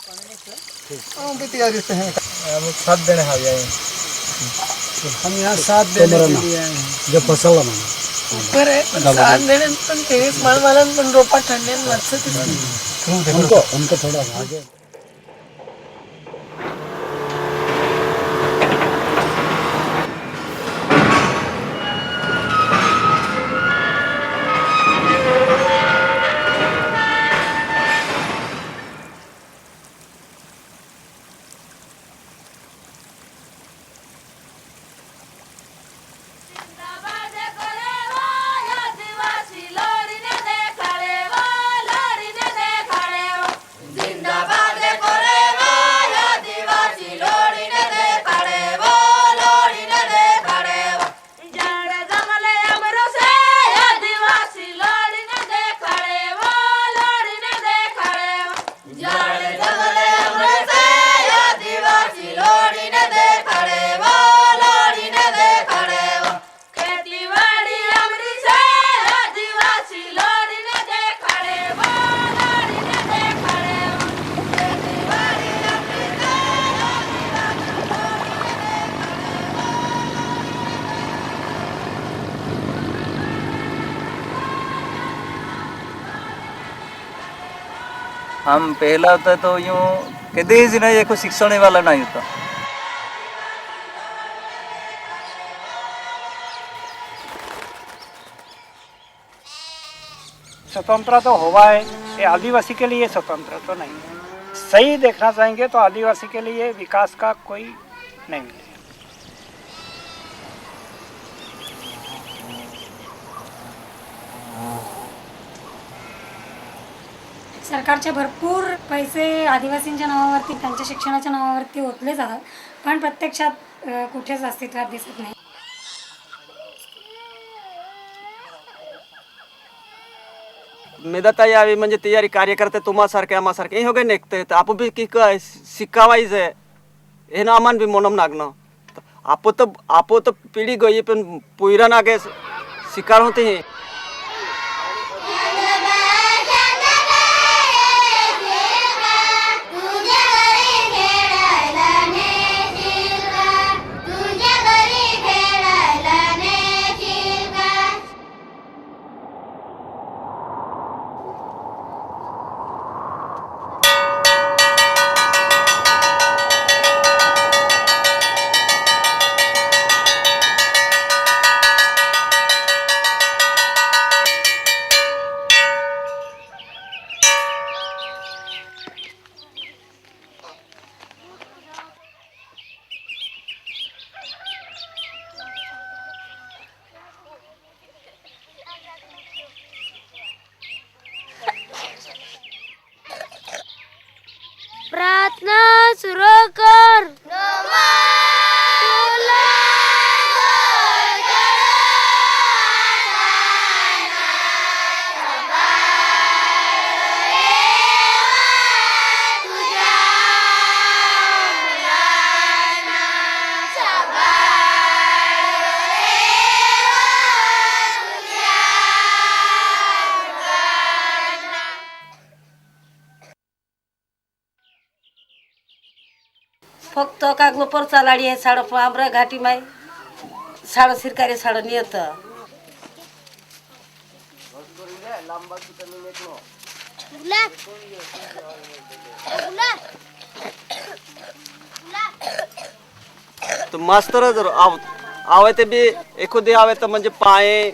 भी तैयारी से हैं। हम 7 देने हावी आए। हम यहाँ 7 देने के लिए आए हैं जो फसल म्हणा ऊपर है 7 देने पण 23 माळवाला पण रोपा ठंडे मस्त उनको थोड़ा आगे हम पहला होता तो यूँ कभी ही नहीं एक शिक्षण वाला नहीं होता। स्वतंत्र तो हुआ है, ये आदिवासी के लिए स्वतंत्र तो नहीं है। सही देखना चाहेंगे तो आदिवासी के लिए विकास का कोई नहीं मिलेगा। सरकारचे भरपूर पैसे आदिवासींच्या नावावरती त्यांच्या शिक्षणाच्या नावावरती ओतले जातात पण प्रत्यक्षात कुठेच अस्तित्वात दिसत नाही। मेदता यावी म्हणजे तयारी कार्यकर्ते तुम्हासारखे आम्हासारखे हे हो गए नेकते तर आपण बी की काय शिकावायचं हे ना आम्हाला बी मनम नागणं आपो तो पिढी गई पण पुयरा नागे शिकार होते हे प्रार्थना सुरू कर। फक्त कागलो पर चालाडी आहे साड आमरा घाटी माय साड सिरकारे साड नियत तो मास्तर जर आवे ते बी एखादी आवे तर म्हणजे पाय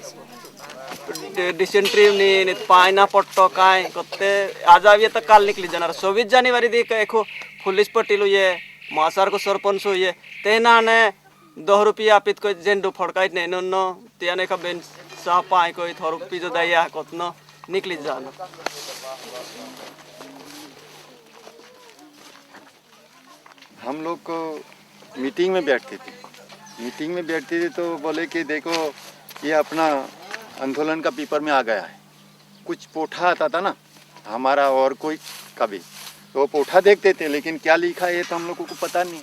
डिसेंट्री नहीं पाय ना पट्टो काय कते आज आवी तर काल निकली जाणार 26 जानेवारी देख एको पुलिस पट्टीलो ये मासार को सरपंच हो ये तेना ने 10 रुपया पित को जेंडो फड़काई ने नो त्याने का बेन सा पाए को थोर पिजो दया कतनो निकली जाना। हम लोग को मीटिंग में बैठते थे तो बोले कि देखो ये अपना आंदोलन का पेपर में आ गया है। कुछ पोठा आता था ना हमारा और कोई कभी तो पोठा देखते थे लेकिन क्या लिखा है तो हम लोगों को पता नहीं।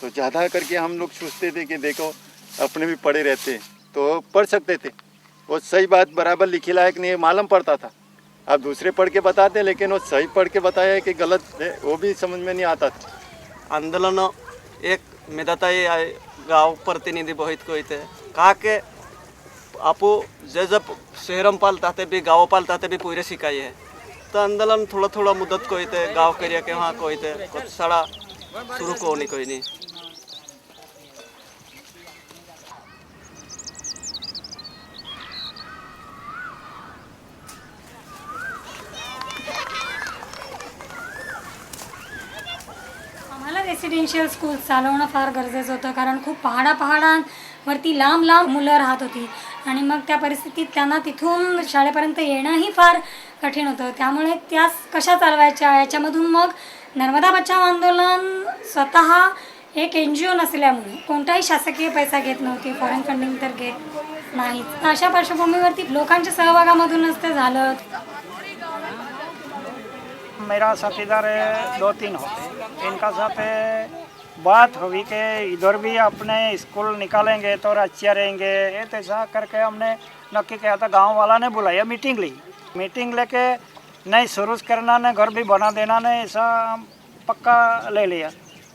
तो ज़्यादा करके हम लोग सोचते थे कि देखो अपने भी पढ़े रहते तो पढ़ सकते थे वो सही बात बराबर लिखी लायक नहीं मालूम पड़ता था। आप दूसरे पढ़ के बताते, लेकिन वो सही पढ़ के बताया है कि गलत है वो भी समझ में नहीं आता था। आंदोलन एक मेदाताई गाँव प्रतिनिधि बहुत कोई थे कहा के आपू जब शहर में पालता थे भी गाँव पालता थे भी पूरे सिखाई है। तो आंदोलन थोड़ा थोड़ा मुद्दत कोई थे गाँव करिया के वहाँ कोई थे कुछ सारा शुरू को नहीं कोई नहीं। आम्हाला रेसिडेन्शियल स्कूल चालवणं फार गरजेचं होतं, कारण खूप पहाडावरती लांब लांब मुलं राहत होती आणि मग त्या परिस्थितीत त्यांना तिथून शाळेपर्यंत येणंही फार कठीण होतं। त्यामुळे त्या कशा चालवायच्या याच्यामधून मग नर्मदा बचाव आंदोलन स्वतः एक NGO नसल्यामुळे कोणताही शासकीय पैसा घेत नव्हती, फॉरेन फंडिंग तर घेत नाही। अशा पार्श्वभूमीवरती लोकांच्या सहभागामधूनच ते झालं। मेरा साथीदार 2-3 होते, इनका साथ बात हुई कि इधर भी अपने स्कूल निकालेंगे तो अच्छा रहेंगे। ये ऐसा करके हमने नक्की किया था। गांव वाला ने बुलाया, मीटिंग ली, मीटिंग लेके नहीं शुरू करना ने घर भी बना देना ने ऐसा पक्का ले लिया।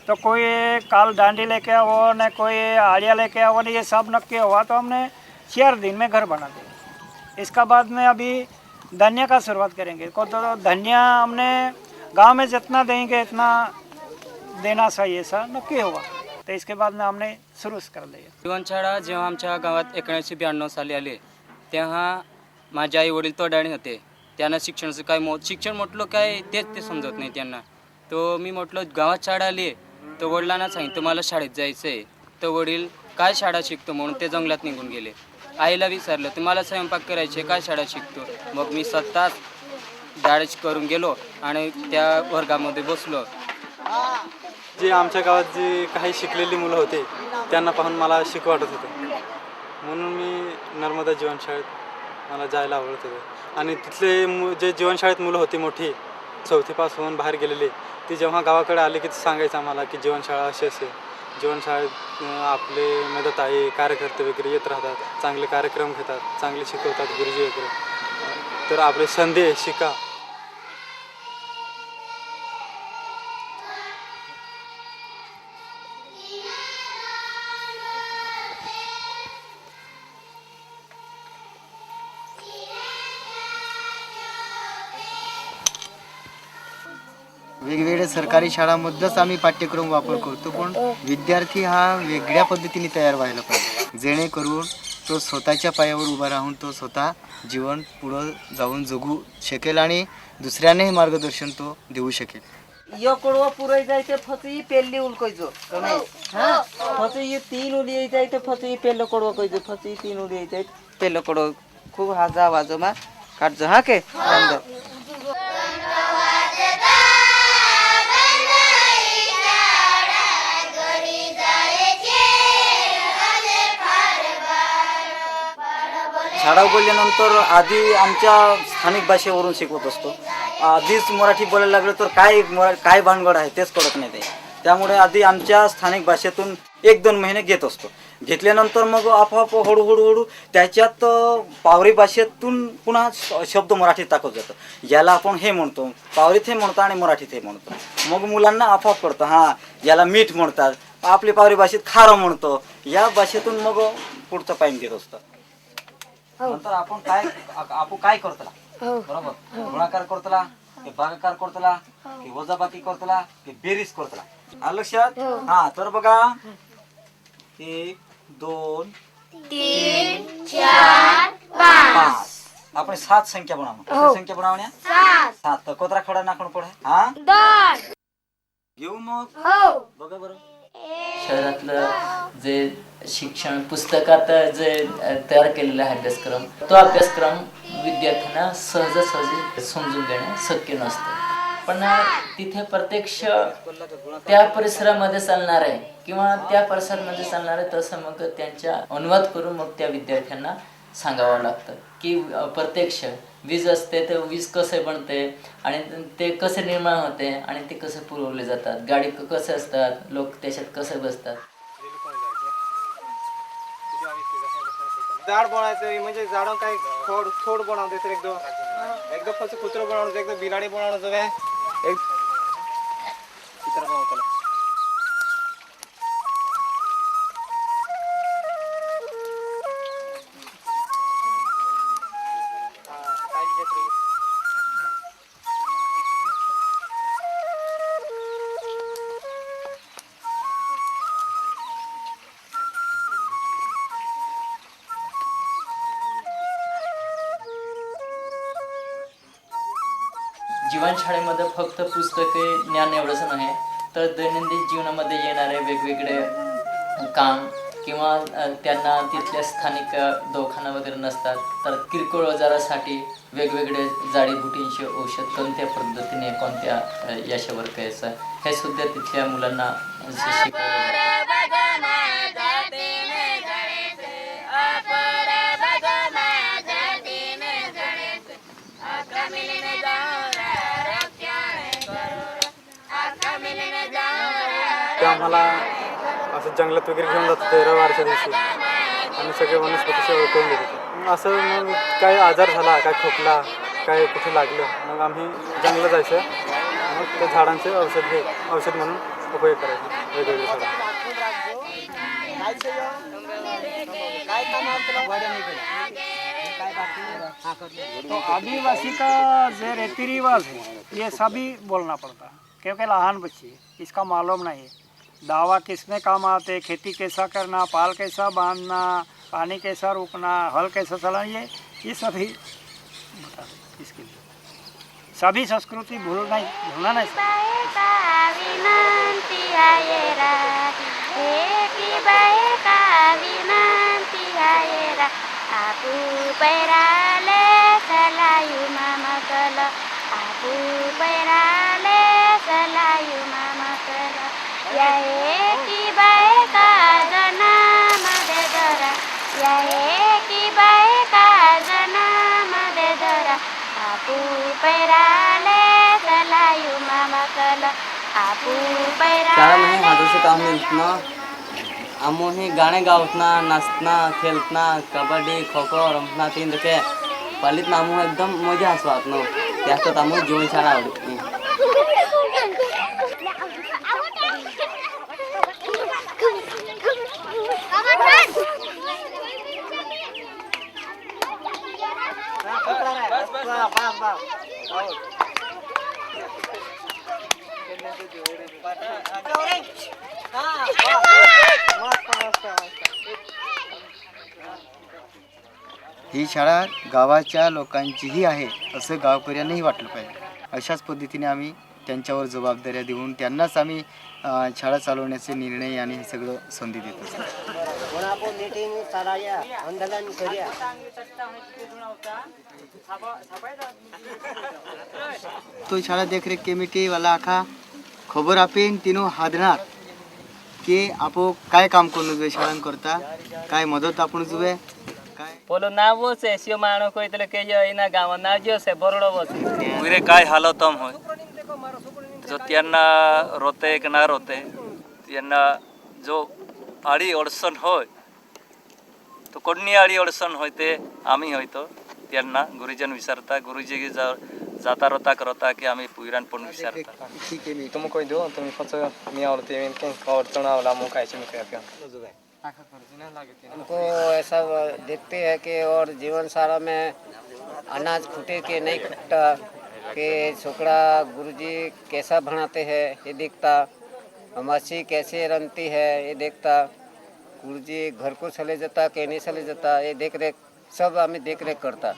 तो कोई काल डांडी लेके आओ ने कोई आड़िया लेके आओ ने, ये सब नक्की हुआ तो हमने 4 दिन में घर बना दिया। इसका बाद में अभी धनिया का शुरुआत करेंगे। को तो धनिया हमने गांव में जितना देंगे इतना देना चाहिए, ऐसा नक्की हुआ। तो इसके बाद में हमने सुरू कर दिया। जीवनशाळा जेव्हा आमच्या गावात 1992 साली आले तेव्हा माझे आई वडील तोडाणी होते। त्यांना शिक्षणाचं काय शिक्षण म्हटलं काय तेच ते समजत नाही त्यांना। तो मी म्हटलं गावात शाळा आली, तर वडिलांना सांगितलं मला शाळेत जायचं आहे। तर वडील काय शाळा शिकतो म्हणून ते जंगलात निघून गेले। आईला विचारलं तुम्हाला स्वयंपाक करायचे काय शाळा शिकतो। मग मी स्वतः डाळच करून गेलो आणि त्या वर्गामध्ये बसलो। जे आमच्या गावात जे काही शिकलेली मुलं होते त्यांना पाहून मला शिकू वाटत होतं, म्हणून मी नर्मदा जीवनशाळेत मला जायला आवडत होतं। आणि तिथले जे जीवनशाळेत मुलं होती मोठी 4थी पास होऊन बाहेर गेलेले, ते जेव्हा गावाकडे आले की सांगायचं आम्हाला की जीवनशाळा अशी असे, जीवनशाळेत आपले मदताई कार्यकर्ते वगैरे येत राहतात, चांगले कार्यक्रम घेतात, चांगले शिकवतात गुरुजी वगैरे। तर आपले संदेश शिका। वेगवेगळ्या सरकारी शाळांमध्येच आम्ही पाठ्यक्रम वापर करतो, पण विद्यार्थी हा वेगळ्या पद्धतीने तयार व्हायला पाहिजे, जेणेकरून तो स्वतःच्या पायावर उभा राहून तो स्वतः जीवन पुढं जाऊन जगू शकेल आणि दुसऱ्यांनाही मार्गदर्शन तो देऊ शकेल। यो कोडवा पुरै जायते फची पेल्ली उलकोइजो कमे हां फची ये 3 उली जायते फची पेल्लो कोडवा कोइजो फची 3 उली जायते पेल्लो कोडवा खूब हाजा वाजोमा काटजो हा के अंदर शाळा उघडल्यानंतर आधी आमच्या स्थानिक भाषेवरून शिकवत असतो। आधीच मराठी बोलायला लागलं तर काय भानगड आहे तेच कळत नाही ते। त्यामुळे आधी आमच्या स्थानिक भाषेतून 1-2 महिने घेत असतो। घेतल्यानंतर मग आपोआप हळूहळू त्याच्यात पावरी भाषेतून पुन्हा शब्द मराठीत टाकत जातं। याला आपण हे म्हणतो, पावरीत हे म्हणतो आणि मराठीत हे म्हणतो। मग मुलांना आपोआप कळतं हां याला मीठ म्हणतात, आपली पावरी भाषेत खारं म्हणतो। या भाषेतून मग पुढचं पाईन घेत असतं। नंतर आपण काय करतला बरोबर गुणाकार करतला की भागाकार करतला की वजाबाकी करतला की बेरीज करतला लक्षात। हा तर बघा 1 2 3 4 5 आपण 7 संख्या बनावं। संख्या बनावण्या 7 तर कोतरा खडा नाखण पड हा 10 घेऊ मग बघा बरं। शहरातलं जे शिक्षण पुस्तकात जे तयार केलेला आहे अभ्यासक्रम, तो अभ्यासक्रम विद्यार्थ्यांना सहजासहजी समजून घेणे शक्य नसतं। पण तिथे प्रत्यक्ष त्या परिसरामध्ये चालणार आहे किंवा त्या परिसरामध्ये चालणार आहे तसं मग त्यांच्या अनुवाद करून मग त्या विद्यार्थ्यांना सांगावं लागतं की प्रत्यक्ष वीज असते तर वीज कसे बनते आणि ते कसे निर्माण होते आणि ते कसे पुरवले जातात, गाडी कसे असतात, लोक त्याच्यात कसे बसतात। झाड बनायचं म्हणजे झाडं काही खोड बनावते तर एकदम एकदम फक्त कुत्रो बनाउनु एकदम बिलाडी बनाउनु छ बे एक चित्र बनाउनु त जीवनशाळेमध्ये फक्त पुस्तके ज्ञान एवढंच नाही तर दैनंदिन जीवनामध्ये येणारे वेगवेगळे काम किंवा त्यांना तिथल्या स्थानिक दवाखाना वगैरे नसतात तर किरकोळ आजारासाठी वेगवेगळे जाडीबुटींचे औषध कोणत्या पद्धतीने कोणत्या याच्यावर घ्यायचं हे सुद्धा तिथल्या मुलांना शिकवलं ते आम्हाला असं जंगलात वगैरे घेऊन जात होते रविवारच्या दिवशी आणि सगळे वनस्पतीशी ओळखून देत होते असं मग काय आजार झाला काय खोकला काय कुठे लागलं मग आम्ही जंगलात जायचं मग त्या झाडांचे औषध म्हणून उपयोग करायचे वेगवेगळे झाडं तो आदिवासी का जो रीति रिवाज है ये सभी बोलना पड़ता क्योंकि लहान बच्चे इसका मालूम नहीं है दावा किस में काम आते खेती कैसा करना पाल कैसा बांधना पानी कैसा रोकना हल कैसा चलाना ये सभी बता इसके लिए सभी संस्कृति भूलना नहीं शाळेमध्ये माझं काम मिळतं आम्ही गाणे गावतना नाचना खेळतना कबड्डी खो खो रमतना तीन दके पालीत आम्ही एकदम मजा आसवात नो त्यात आम्ही जीवनशाळा आवडते ही शाळा गावाच्या लोकांचीही आहे असं गावकऱ्यांनाही वाटलं पाहिजे अशाच पद्धतीने आम्ही त्यांच्यावर जबाबदाऱ्या देऊन त्यांनाच आम्ही शाळा चालवण्याचे निर्णय आणि हे सगळं संधी देत असतो तो शाळा देखरेख कमिटी वाला आखा खबर आपेन तीनो हादणार की आपो काय काम करून जुए शाळां करता काय मदत आपण जुए पोलो नावो से सियो मानो कोई तले के जो इना गाव नाजियो से बरोडो बस मुरे काय हालतम होय जो त्यांना रोते की ना रोते त्यांना जो आडी अडचण होय तो कोणी आडी अडचण होय ते आम्ही होयतो त्यांना गुरुजन विचारता गुरुजी जाता रोता करता की आम्ही पुराण पण विचारता ठीक है मी तुम कोई दो तुम फच मी आवडते मी के अडचण आवला मग काय मी काय हमको ऐसा देखते हैं कि और जीवन सारा में अनाज फूटे के नहीं कटता कि छोकरा गुरुजी कैसा बनाते हैं ये देखता मच्छी कैसे रनती है ये देखता गुरुजी घर को चले जाता कि नहीं चले जाता ये देख रेख सब हमें देख रेख करता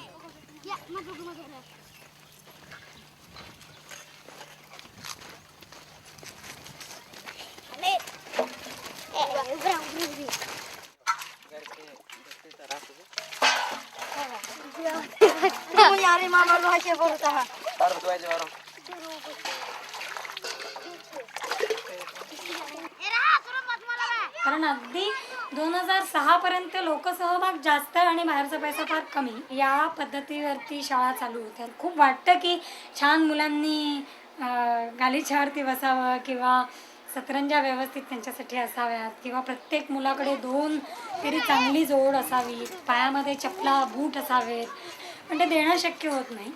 कारण अगदी 2006 पर्यंत लोकसहभाग जास्त आणि बाहेरचा पैसा फार कमी या पद्धतीवरती शाळा चालू होत्या खूप वाटतं की छान मुलांनी गालिच्यावरती बसावं किंवा सतरंजा व्यवस्थित त्यांच्यासाठी असाव्यात किंवा प्रत्येक मुलाकडे 2 तरी चांगली जोड असावी पायामध्ये चपला बूट असावेत पण ते देणं शक्य होत नाही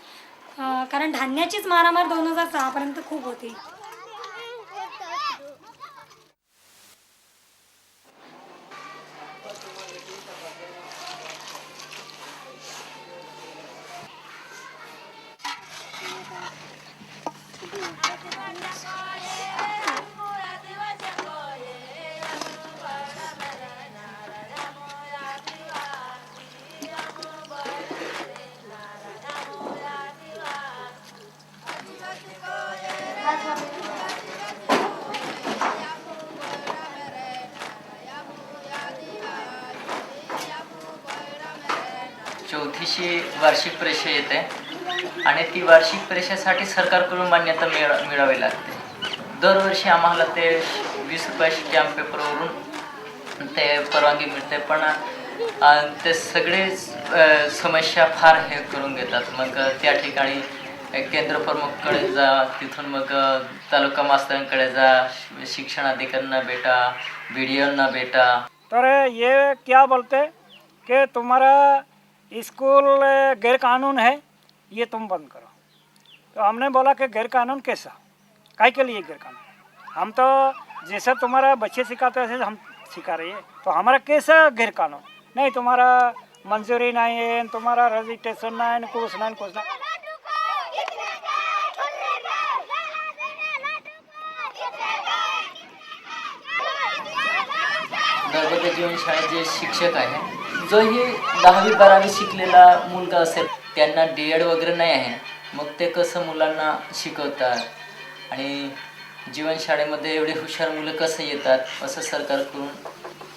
कारण धान्याचीच मारामार 2006 पर्यंत खूप होती. चौथीशी वार्षिक परीक्षा येते आणि ती वार्षिक परीक्षेसाठी सरकारकडून मान्यता मिळावी लागते. दरवर्षी आम्हाला ते 20 रुपये स्टॅम्प पेपरवरून ते परवानगी मिळते, पण ते सगळे समस्या फार हे करून घेतात. मग त्या ठिकाणी केंद्र प्रमुखकडे जा, तिथून मग तालुका मास्तरांकडे जा, शिक्षण अधिकाऱ्यांना भेटा, BDOंना भेटा. तर ये क्या बोलते कि तुम्हारा स्कूल गैर कानून है, ये तुम बंद करो. तो हमने बोला कि गैर कानून कैसा, काय के लिए गैर कानून? हम तो जैसा तुम्हारा बच्चे सिखाते वैसे हम सिखा रही है, तो हमारा कैसा गैर कानून? नहीं, तुम्हारा मंजूरी नहीं है, तुम्हारा रजिस्ट्रेशन नहीं, कुछ नहीं. नर्मदा जीवन शाळेत जे शिक्षक आहे, जो ही 10वी 12वी शिकलेला मुलगा असेल, त्यांना DED वगैरे नाही आहे, मग ते कसं मुलांना शिकवतात आणि जीवन शाळेमध्ये एवढे हुशार मुलं कसं येतात असं सरकारकडून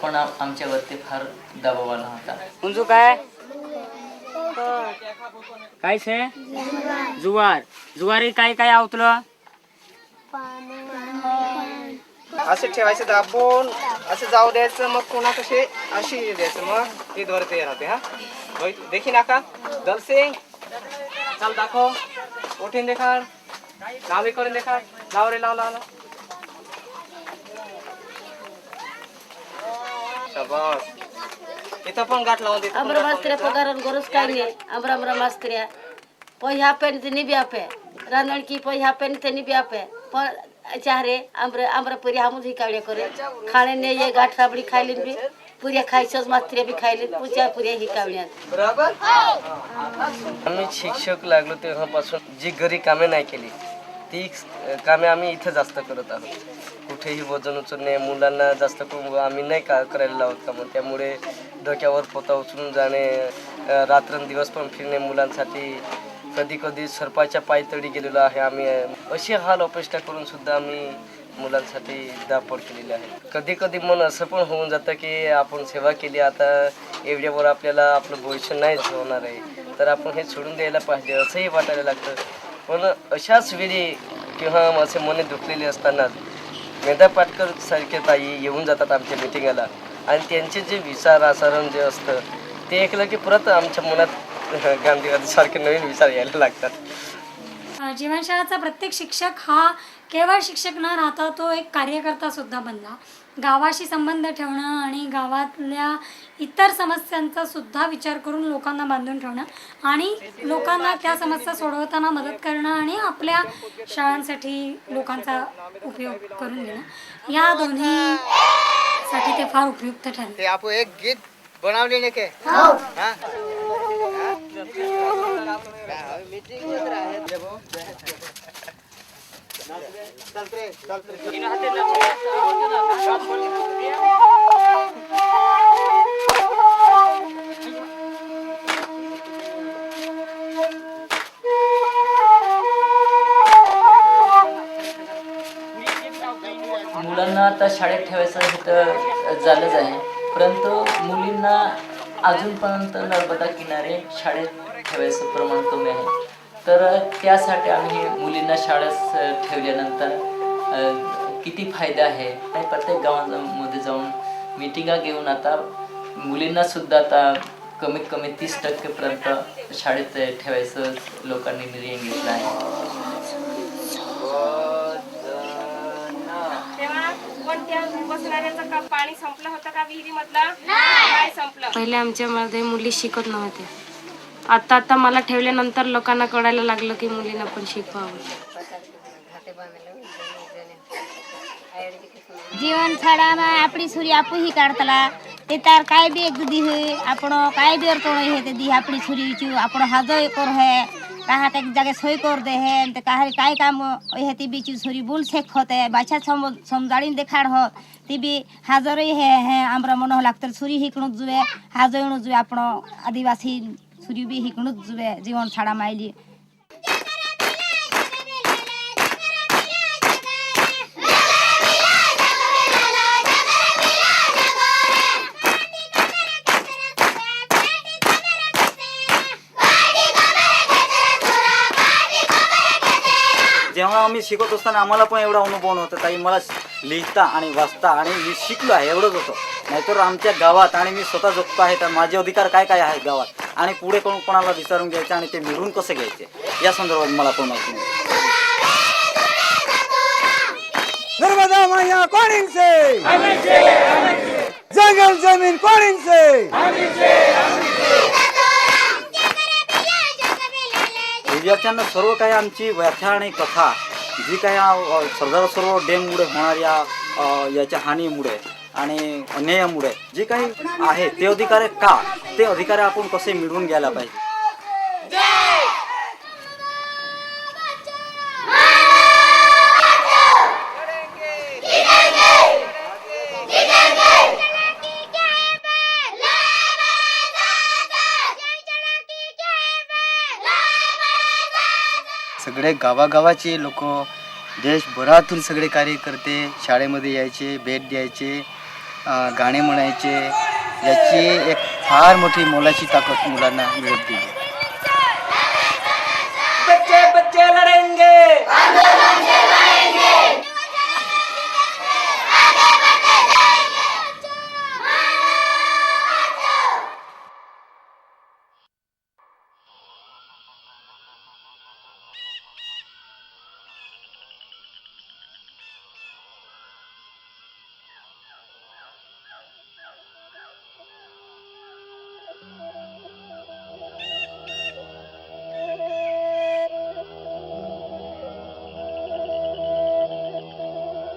पण आमच्यावरती फार दबाव आला होता. उंजू काय काय छे जुवार जुवारी काय काय आवतलं असे ठेवायचं दाबून असं जाऊ द्यायचं, मग पुन्हा कसे अशी द्यायचं, मग ते दोर तयार होते. हा देखी नाका दलसिंग चाल दाखव, उठीन देखा, नावे करून देखा, लाव रे लाव लाव. शाबास. इथं पण गाठ लावून देतो. आमरा मास्त्र्या पगारान गरज काय नाही. आमरा मास्त्र्या पै हापेन ते निबी आपे रानळ की पै हापेन ते निबी आपे पण चाहरे आमरा परी हमज हिकावड्या करे खाणे ने ये गाठ राबडी खायली भी पुऱ्या खायचंच मास्त्र्या बी खायली पुच्या पुऱ्या हिकावड्या. बरोबर. आम्ही शिक्षक लागलो तेव्हापासून जी घरी कामे नाही केली ती कामे आम्ही इथं जास्त करत आहोत. कुठेही वजन उचलणे, मुलांना जास्त करून आम्ही नाही करायला लावत कामं. त्यामुळे डोक्यावर पोता उचलून जाणे, रात्रंदिवस पण फिरणे मुलांसाठी. कधी कधी सर्पाच्या पायतळी गेलेलो आहे आम्ही. अशी हाल अपेक्षा करून सुद्धा आम्ही मुलांसाठी धावपळ केलेली आहे. कधी कधी मन असं पण होऊन जातं की आपण सेवा केली, आता एवढ्यावर आपल्याला आपलं भविष्य नाही होणार आहे, तर आपण हे सोडून द्यायला पाहिजे असंही वाटायला लागतं. पण अशाच वेळी किंवा असे मने दुखलेले असताना मेधा पाटकर सारखे ताई येऊन जातात आमच्या मिटिंगाला आणि त्यांचे जे विचार आचरण जे असतं ते ऐकलं की परत आमच्या मनात गांधीवादीसारखे नवीन विचार यायला लागतात. जीवनशाळेचा प्रत्येक शिक्षक हा केवळ शिक्षक न राहता तो एक कार्यकर्ता सुद्धा बनला. गावाशी संबंध ठेवणं आणि गावातल्या इतर समस्यांचा सुद्धा विचार करून लोकांना बांधून ठेवणं आणि लोकांना त्या समस्या सोडवताना मदत करणं आणि आपल्या शाळांसाठी लोकांचा उपयोग करून घेणं, या दोन्हीसाठी ते फार उपयुक्त ठरले. ते आपण एक गीत बनवले नाही के मुलांना आता शाळेत ठेवायचं हे तर झालंच आहे, परंतु मुलींना अजूनपर्यंत नर्मदा किनारे शाळेत ठेवायचं प्रमाण कमी आहे. तर त्यासाठी आम्ही मुलींना शाळेत ठेवल्यानंतर किती फायदा आहे आणि प्रत्येक गावांमध्ये जाऊन मिटिंगा घेऊन आता मुलींना सुद्धा आता कमीत कमी 30% शाळेत ठेवायचं लोकांनी निर्णय घेतला आहे. पाणी संपलं होतं का विहिरीमधलं? नाही संपलं. पहिले आमच्या मध्ये मुली शिकत नव्हत्या, आता मला ठेवल्यानंतर लोकांना कळायला लागलं की मुलींना पण शिकवावं. जीवन छाड़ाમાં આપણી સૂરી આપું ही કાઢતલા તે તાર કાંઈ બી એક દી હે આપણો કાંઈ બી અર્તોણ હે તે દી આપણી સૂરી ચુ આપણો હાજો કર હે काहा एक जगह सोई कर दे है ते काहे काय काम हेती बीच सॉरी बुल सेख होते बाछा समजाळीन देखाड हो ती बी हाजर है आमरा मन लागतर सुरी हिकणु जुवे हाजयणु जुवे आपण आदिवासी सुरी बी हिकणु जुवे जीवन छाड़ा माइली. जेव्हा आम्ही शिकत असताना आम्हाला पण एवढा अनुभव नव्हता ताई. मला लिहिता आणि वाचता आणि मी शिकलो आहे एवढंच होतं. नाहीतर आमच्या गावात आणि मी स्वतः जगतो आहे तर माझे अधिकार काय काय आहेत गावात आणि पुढे कोणाला विचारून घ्यायचे आणि ते मिळून कसे घ्यायचे या संदर्भात मला पण माहिती नाही. नर्मदा मैया कौन से जंगल जमीन कौन से विद्यार्थ्यांना सर्व काही आमची व्याख्या आणि कथा जी काही सरदार सरोवर डॅममुळे होणाऱ्या याच्या हानीमुळे आणि अन्यायामुळे जे काही आहे ते अधिकार का ते अधिकार आपण कसे मिळवून घ्यायला पाहिजे. सगळे गावागावाचे लोक देशभरातून सगळे कार्यकर्ते शाळेमध्ये यायचे, भेट द्यायचे, गाणे म्हणायचे. याची एक फार मोठी मोलाची ताकद मुलांना मिळत गेली. बच्चे बच्चे लढेंगे आंदोलन से लड़ेंगे.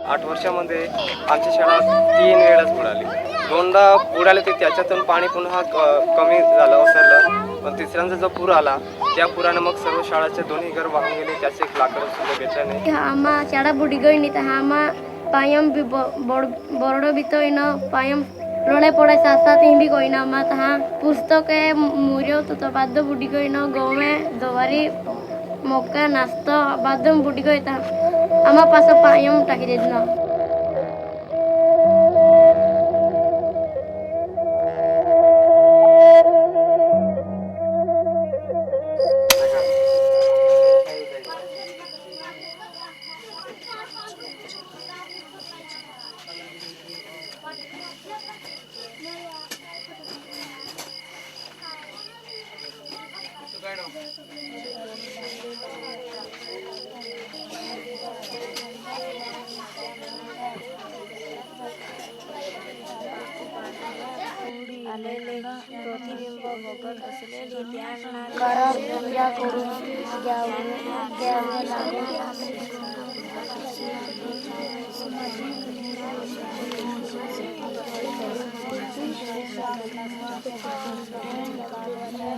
आठ वर्षामध्ये आमची शाळा 3 वेळाच बुडाली. 2दा बुडाले ते त्याच्यातून पाणी पुन्हा कमी झालं ओसरलं. पण तिसऱ्यांदा जो पूर आला त्या पुराने मग सर्व शाळाचे दोन्ही घर वाहून गेले. त्याचे एक लाकडं सुद्धा भेटले नाही. आमा शाळा बुडी गई नहीं था आमा पायम भी बरडो भी तो इन पायम रोले पड़े साथ साथ ही भी कोई ना आमा तहा पुस्तक है मुरियो तो बाद बुडी गई न गाँव में दोबारी मौका नाश्ता बाद बुडी गई था आमा पास पायम टाकी दे ना.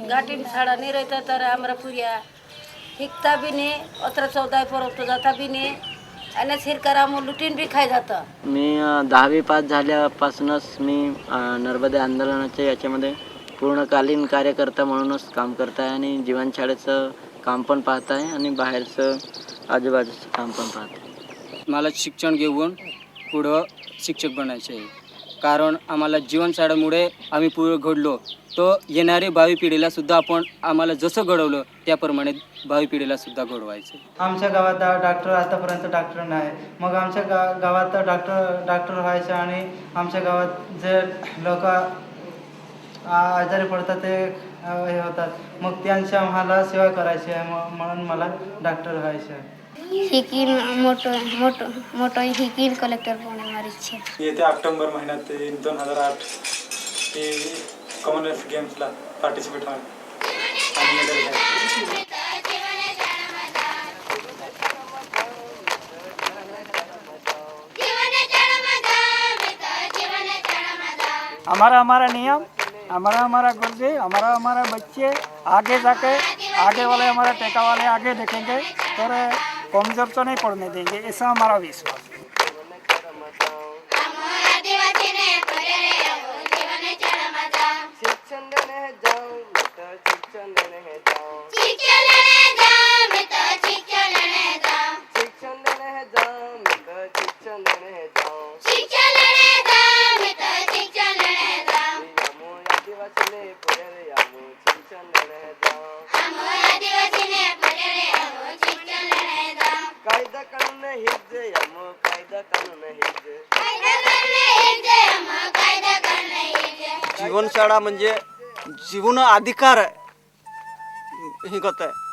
गाठी छाड़ा नहीं रहता तर आमरा पुरिया हिकता भी नहीं अत्र चौदा परत जाता भी नहीं आणि सरकार लुटीन बी खाय जातं. मी 10वी पास झाल्यापासूनच मी नर्मदा आंदोलनाच्या याच्यामध्ये पूर्णकालीन कार्यकर्ता म्हणूनच काम करत आहे आणि जीवन शाळेचं काम पण पाहत आहे आणि बाहेरचं आजूबाजूचं काम पण पाहत आहे. मला शिक्षण घेऊन पुढं शिक्षक बनायचे आहे. कारण आम्हाला जीवन शाळेमुळे आम्ही पुढे घडलो तो येणारी भावी पिढीला सुद्धा आपण आम्हाला जसं घडवलं त्याप्रमाणे भावी पिढीला सुद्धा घडवायचं. आमच्या गावात डॉक्टर आतापर्यंत डॉक्टर नाही. मग आमच्या गावात डॉक्टर व्हायचं आणि आमच्या गावात जे लोक आजारी पडतात ते हे होतात. मग त्यांची आम्हाला सेवा करायची आहे म्हणून मला डॉक्टर व्हायचं आहे. हिकीन मोठो हिकीन कलेक्टर बनणार इच्छा. येत्या ऑक्टोबर महिन्यात 2008 ते कॉमनवेल्थ गेम्सला पार्टिसिपेट व्हायला. हमारा नियम, हमारा गुरुजी, हमारा बच्चे आगे जाके आगे वाले हमारा टेका वाले आगे देखेंगे और कमजोर तो नहीं पड़ने देंगे, ऐसा हमारा विश्वास। जीवनशाळा म्हणजे जीवन अधिकार आहे ही कथा आहे।